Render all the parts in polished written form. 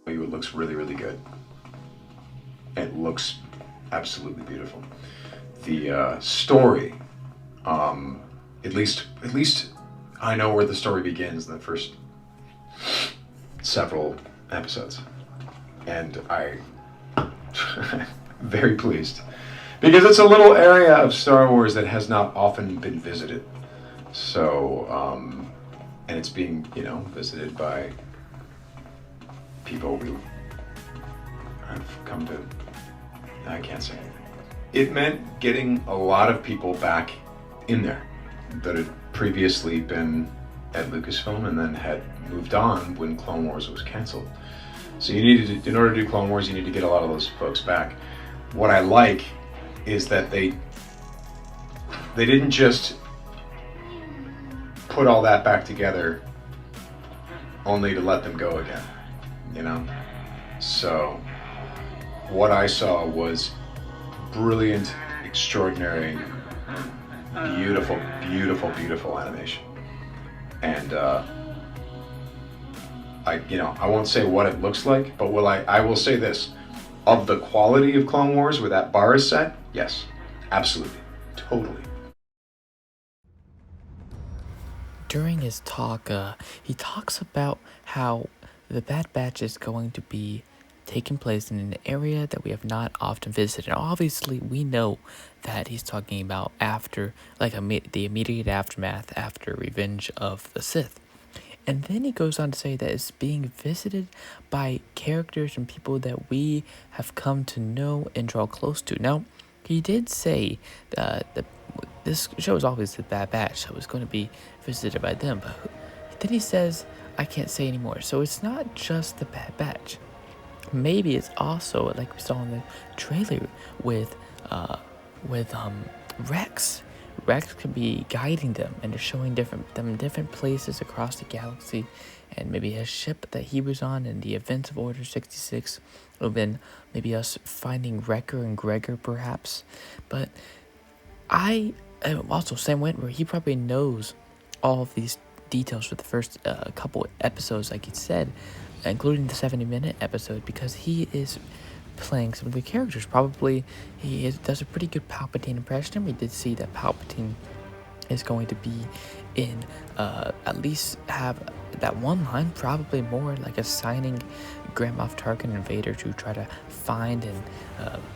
It looks really, really good. It looks absolutely beautiful. The story, at least I know where the story begins in the first several episodes, and I very pleased because it's a little area of Star Wars that has not often been visited. So, and it's being visited by people who have come to. I can't say anything. It meant getting a lot of people back in there that had previously been at Lucasfilm and then had moved on when Clone Wars was canceled. So you needed to, in order to do Clone Wars, you need to get a lot of those folks back. What I like is that they didn't just put all that back together only to let them go again, So what I saw was brilliant, extraordinary, beautiful, beautiful, beautiful animation. And I won't say what it looks like, but I will say this. Of the quality of Clone Wars where that bar is set, yes, absolutely, totally. During his talk, he talks about how the Bad Batch is going to be taking place in an area that we have not often visited. And obviously, we know that he's talking about after, the immediate aftermath after Revenge of the Sith. And then he goes on to say that it's being visited by characters and people that we have come to know and draw close to. Now, he did say that this show is always the Bad Batch, so it's going to be visited by them. But then he says, I can't say anymore. So it's not just the Bad Batch. Maybe it's also, like we saw in the trailer, with Rex. Rex could be guiding them and showing them different places across the galaxy, and maybe his ship that he was on in the events of Order 66, or then maybe us finding Wrecker and Gregor perhaps. But I also Sam Witwer, he probably knows all of these details for the first couple episodes, like he said, including the 70-minute episode, because he is playing some of the characters. Probably does a pretty good Palpatine impression, and we did see that Palpatine is going to be in at least have that one line, probably more, like assigning Grand Moff Tarkin and Vader to try to find and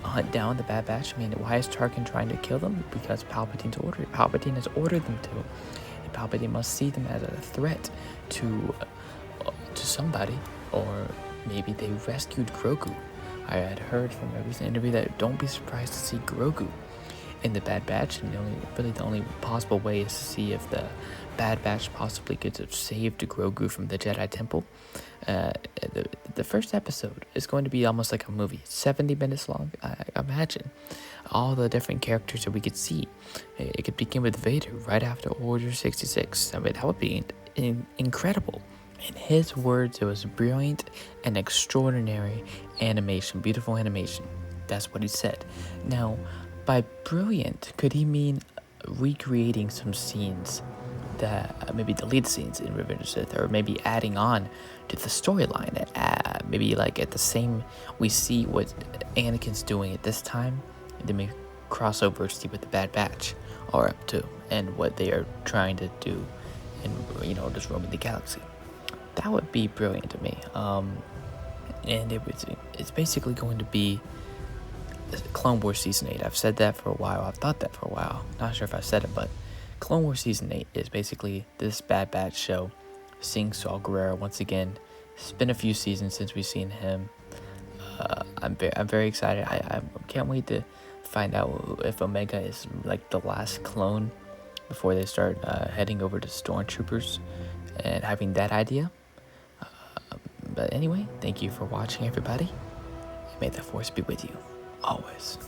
hunt down the Bad Batch. I mean, why is Tarkin trying to kill them? Because Palpatine has ordered them to. And Palpatine must see them as a threat to somebody, or maybe they rescued Grogu. I had heard from a recent interview that don't be surprised to see Grogu in the Bad Batch, and the only possible way is to see if the Bad Batch possibly could have saved Grogu from the Jedi Temple. The first episode is going to be almost like a movie, 70 minutes long. I imagine all the different characters that we could see. It could begin with Vader right after Order 66. I mean, that would be incredible. In his words, it was brilliant and extraordinary animation, beautiful animation. That's what he said. Now, by brilliant, could he mean recreating some scenes that maybe delete scenes in Revenge of the Sith, or maybe adding on to the storyline? Maybe like at the same, we see what Anakin's doing at this time, and then we cross over to see what the Bad Batch are up to and what they are trying to do, and just roaming the galaxy. That would be brilliant to me. And it's basically going to be Clone Wars Season 8. I've said that for a while. I've thought that for a while. Not sure if I said it, but Clone Wars Season 8 is basically this Bad Batch show, seeing Saul Guerrero once again. It's been a few seasons since we've seen him. I'm very excited. I can't wait to find out if Omega is like the last clone before they start heading over to Stormtroopers and having that idea. But anyway, thank you for watching, everybody. May the Force be with you, always.